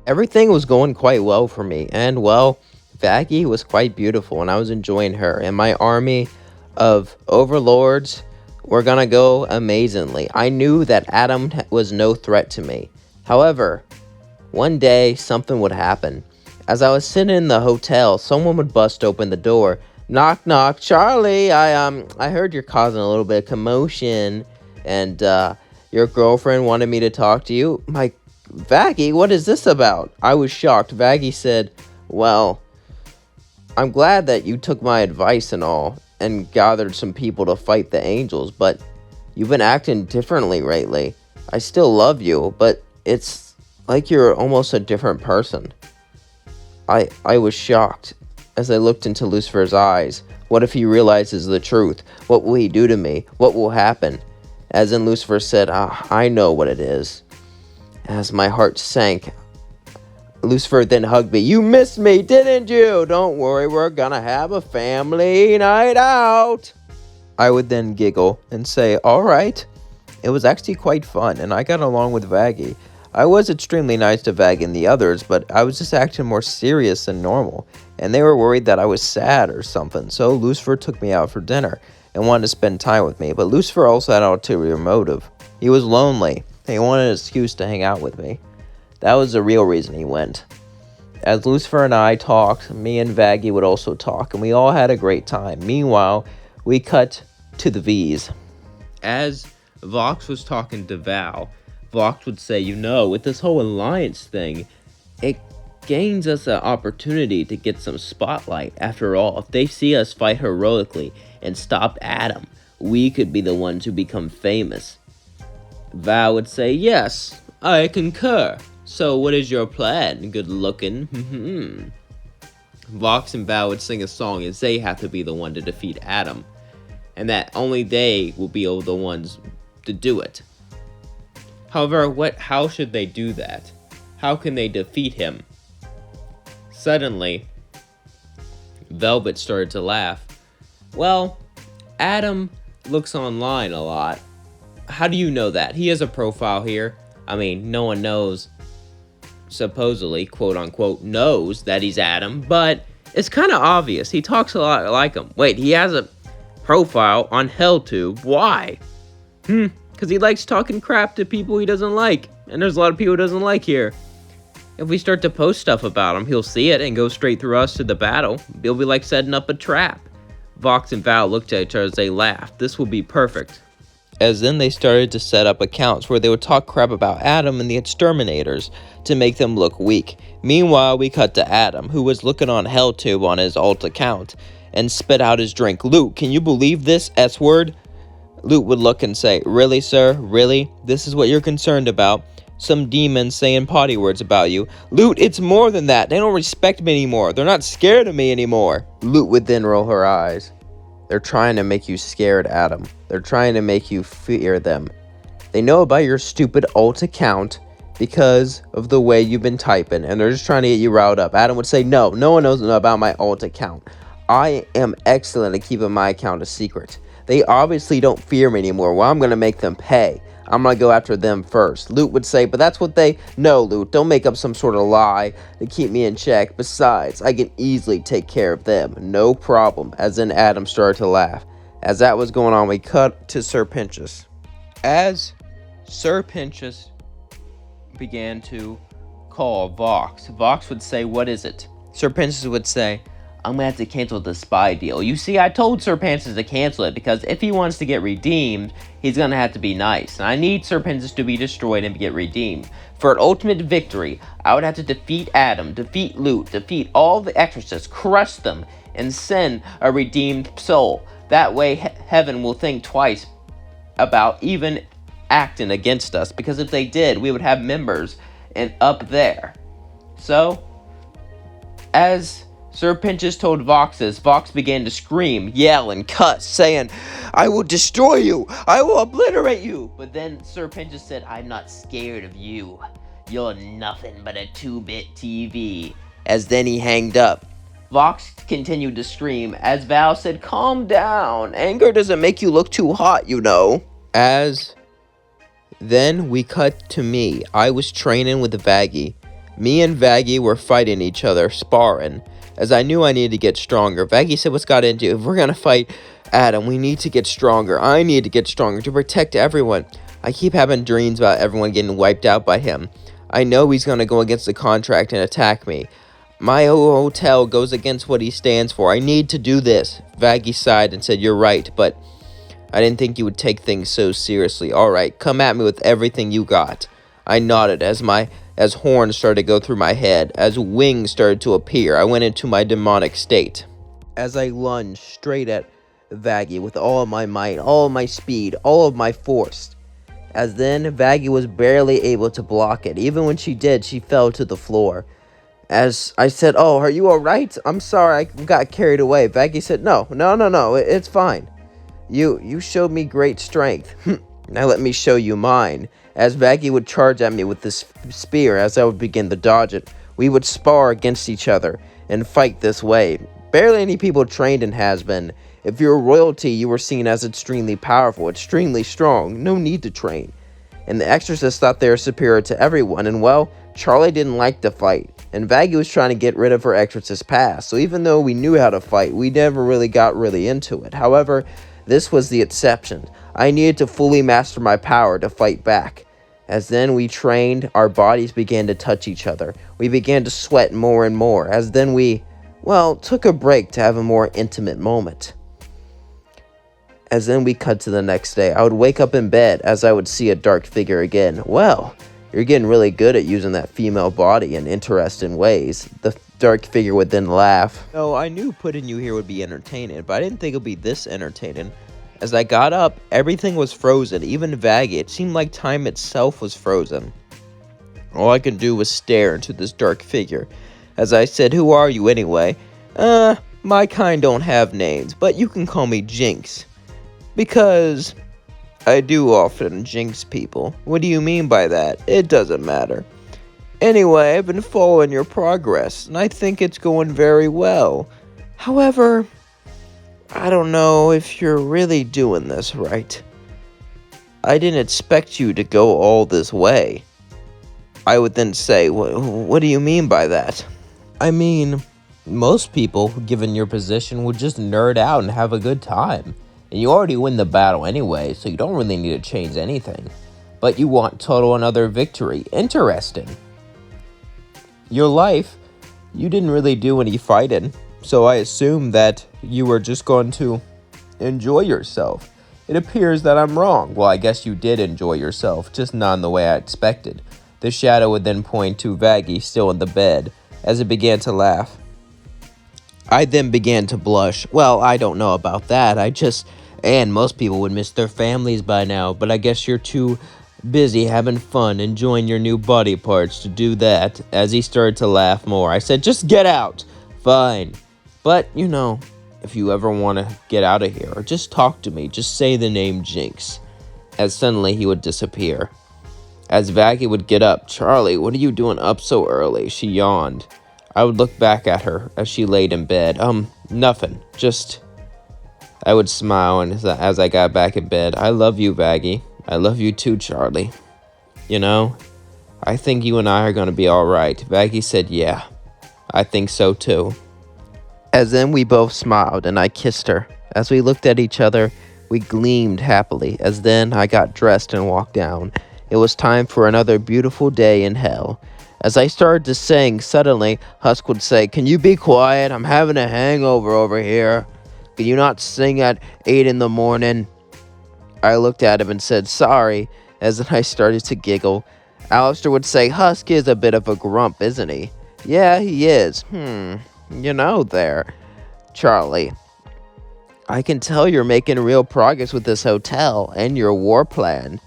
Everything was going quite well for me, and well, Vaggy was quite beautiful, and I was enjoying her, and my army of overlords were gonna go amazingly. I knew that Adam was no threat to me. However, one day something would happen. As I was sitting in the hotel, someone would bust open the door. Knock knock, Charlie. I heard you're causing a little bit of commotion, and your girlfriend wanted me to talk to you. My Vaggy, what is this about? I was shocked. Vaggy said, "Well, I'm glad that you took my advice and all, and gathered some people to fight the angels, but you've been acting differently lately. I still love you, but it's like you're almost a different person." I was shocked as I looked into Lucifer's eyes. What if he realizes the truth? What will he do to me? What will happen? As in Lucifer said, I know what it is. As my heart sank, Lucifer then hugged me. "You missed me, didn't you? Don't worry, we're gonna have a family night out." I would then giggle and say, "Alright." It was actually quite fun, and I got along with Vaggy. I was extremely nice to Vaggy and the others, but I was just acting more serious than normal, and they were worried that I was sad or something, so Lucifer took me out for dinner and wanted to spend time with me, but Lucifer also had an ulterior motive. He was lonely. He wanted an excuse to hang out with me. That was the real reason he went. As Lucifer and I talked, me and Vaggy would also talk, and we all had a great time. Meanwhile, we cut to the V's. As Vox was talking to Val, Vox would say, with this whole alliance thing, it gains us an opportunity to get some spotlight. After all, if they see us fight heroically and stop Adam, we could be the ones who become famous. Val would say, "Yes, I concur. So what is your plan, good looking?" Vox and Val would sing a song as they have to be the one to defeat Adam, and that only they will be the ones to do it. However, how should they do that? How can they defeat him? Suddenly, Velvet started to laugh. "Well, Adam looks online a lot. How do you know that? He has a profile here. I mean, no one knows, supposedly, quote unquote, knows that he's Adam, but it's kind of obvious. He talks a lot like him. Wait, he has a profile on HellTube. Why? Because he likes talking crap to people he doesn't like, and there's a lot of people he doesn't like here. If we start to post stuff about him, he'll see it and go straight through us to the battle. It'll be like setting up a trap." Vox and Val looked at each other as they laughed. This will be perfect. As then they started to set up accounts where they would talk crap about Adam and the exterminators to make them look weak. Meanwhile, we cut to Adam, who was looking on HellTube on his alt account, and spit out his drink. "Luke, can you believe this S-word?" Luke would look and say, "Really, sir? Really? This is what you're concerned about? Some demons saying potty words about you?" "Luke, it's more than that. They don't respect me anymore. They're not scared of me anymore." Luke would then roll her eyes. "They're trying to make you scared, Adam. They're trying to make you fear them. They know about your stupid alt account because of the way you've been typing, and they're just trying to get you riled up." Adam would say, "No one knows about my alt account. I am excellent at keeping my account a secret. They obviously don't fear me anymore. Well, I'm going to make them pay. I'm going to go after them first." Luke would say, "But that's what they..." "No, Luke, don't make up some sort of lie to keep me in check. Besides, I can easily take care of them. No problem." As then Adam started to laugh. As that was going on, we cut to Sir Pinchus. As Sir Pinchus began to call Vox, Vox would say, "What is it?" Sir Pinchus would say, "I'm gonna have to cancel the spy deal. You see, I told Sir Pinchus to cancel it because if he wants to get redeemed, he's gonna have to be nice. And I need Sir Pinchus to be destroyed and get redeemed. For an ultimate victory, I would have to defeat Adam, defeat Luke, defeat all the exorcists, crush them, and send a redeemed soul. That way, heaven will think twice about even acting against us, because if they did, we would have members up there." So, as Sir Pinchus told Vox this, Vox began to scream, yell, and cuss, saying, "I will destroy you! I will obliterate you!" But then Sir Pinchus said, "I'm not scared of you. You're nothing but a 2-bit TV." As then he hanged up. Vox continued to scream, as Val said, "Calm down. Anger doesn't make you look too hot, you know." As then we cut to me. I was training with Vaggy. Me and Vaggy were fighting each other, sparring, as I knew I needed to get stronger. Vaggy said, what's got into? If we're gonna fight Adam, we need to get stronger. I need to get stronger to protect everyone. I keep having dreams about everyone getting wiped out by him. I know he's gonna go against the contract and attack me. My hotel goes against what he stands for. I need to do this. Vaggy sighed and said, you're right, but I didn't think you would take things so seriously. Alright, come at me with everything you got. I nodded as horns started to go through my head, as wings started to appear. I went into my demonic state. As I lunged straight at Vaggy with all of my might, all of my speed, all of my force. As then, Vaggy was barely able to block it. Even when she did, she fell to the floor. As I said, oh, are you alright? I'm sorry, I got carried away. Vaggy said, no, it's fine. You showed me great strength. Now let me show you mine. As Vaggy would charge at me with this spear, as I would begin to dodge it, we would spar against each other and fight this way. Barely any people trained in has-been. If you're royalty, you were seen as extremely powerful, extremely strong, no need to train. And the exorcists thought they were superior to everyone, and well, Charlie didn't like to fight, and Vaggy was trying to get rid of her exorcist past, so even though we knew how to fight, we never really got into it. However, this was the exception. I needed to fully master my power to fight back. As then we trained, our bodies began to touch each other. We began to sweat more and more, as then we, well, took a break to have a more intimate moment. As then we cut to the next day, I would wake up in bed as I would see a dark figure again. Well, you're getting really good at using that female body in interesting ways. The dark figure would then laugh. No, I knew putting you here would be entertaining, but I didn't think it would be this entertaining. As I got up, everything was frozen, even Vaggy. It seemed like time itself was frozen. All I could do was stare into this dark figure. As I said, who are you anyway? My kind don't have names, but you can call me Jinx. Because I do often jinx people. What do you mean by that? It doesn't matter. Anyway, I've been following your progress, and I think it's going very well. However, I don't know if you're really doing this right. I didn't expect you to go all this way. I would then say, what do you mean by that? I mean, most people, given your position, would just nerd out and have a good time. And you already win the battle anyway, so you don't really need to change anything. But you want total another victory. Interesting. Your life, you didn't really do any fighting, so I assume that you were just going to enjoy yourself. It appears that I'm wrong. Well, I guess you did enjoy yourself, just not in the way I expected. The shadow would then point to Vaggy still in the bed, as it began to laugh. I then began to blush. Well, I don't know about that. And most people would miss their families by now, but I guess you're too busy having fun, enjoying your new body parts to do that. As he started to laugh more, I said, just get out. Fine. But, you know, if you ever want to get out of here, or just talk to me, just say the name Jinx. As suddenly he would disappear. As Vaggy would get up, Charlie, what are you doing up so early? She yawned. I would look back at her as she laid in bed. Nothing. Just... I would smile and as I got back in bed. I love you, Vaggy. I love you too, Charlie. You know, I think you and I are going to be alright. Vaggy said, yeah, I think so too. As then we both smiled and I kissed her. As we looked at each other, we gleamed happily. As then I got dressed and walked down. It was time for another beautiful day in hell. As I started to sing, suddenly Husk would say, can you be quiet? I'm having a hangover over here. Can you not sing at 8 in the morning? I looked at him and said, sorry, as then I started to giggle. Alistair would say, Husk is a bit of a grump, isn't he? Yeah, he is. You know there. Charlie, I can tell you're making real progress with this hotel and your war plan.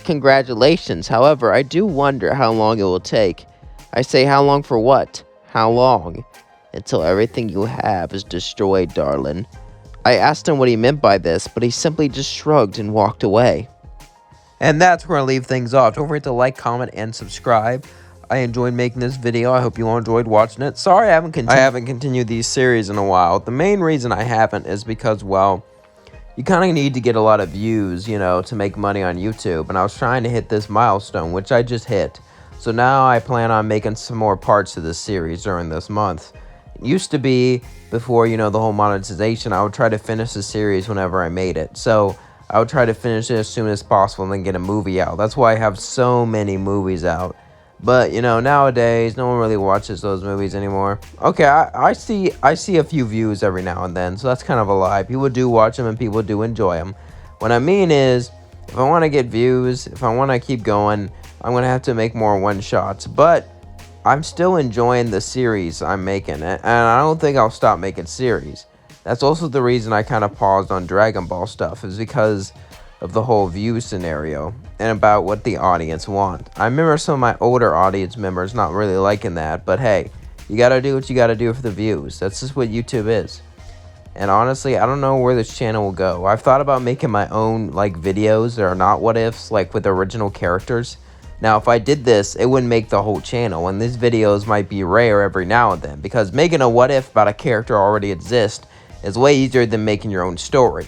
Congratulations. However, I do wonder how long it will take. I say, how long for what? How long? Until everything you have is destroyed, darling. I asked him what he meant by this, but he simply just shrugged and walked away. And that's where I leave things off. Don't forget to like, comment, and subscribe. I enjoyed making this video. I hope you all enjoyed watching it. Sorry I haven't continued these series in a while. The main reason I haven't is because, well, you kind of need to get a lot of views, you know, to make money on YouTube. And I was trying to hit this milestone, which I just hit. So now I plan on making some more parts of this series during this month. It used to be, before, you know, the whole monetization, I would try to finish the series whenever I made it. So I would try to finish it as soon as possible and then get a movie out. That's why I have so many movies out. But, you know, nowadays, no one really watches those movies anymore. Okay, I see a few views every now and then, so that's kind of a lie. People do watch them and people do enjoy them. What I mean is, if I want to get views, if I want to keep going, I'm going to have to make more one-shots. But I'm still enjoying the series I'm making, and I don't think I'll stop making series. That's also the reason I kind of paused on Dragon Ball stuff, is because of the whole view scenario and about what the audience want. I remember some of my older audience members not really liking that, but hey, you gotta do what you gotta do for the views. That's just what YouTube is. And honestly, I don't know where this channel will go. I've thought about making my own like videos that are not what ifs, like with original characters. Now, if I did this, it wouldn't make the whole channel, and these videos might be rare every now and then, because making a what if about a character already exists is way easier than making your own story.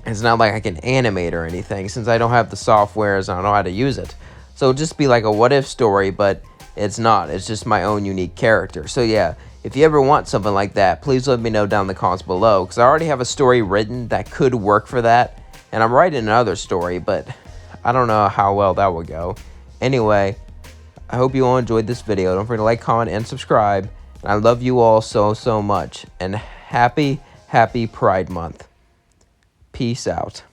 It's not like I can animate or anything, since I don't have the softwares and I don't know how to use it. So it'll just be like a what if story, but it's not. It's just my own unique character. So yeah, if you ever want something like that, please let me know down in the comments below, because I already have a story written that could work for that. And I'm writing another story, but I don't know how well that will go. Anyway, I hope you all enjoyed this video. Don't forget to like, comment, and subscribe. And I love you all so, so much. And happy Pride Month. Peace out.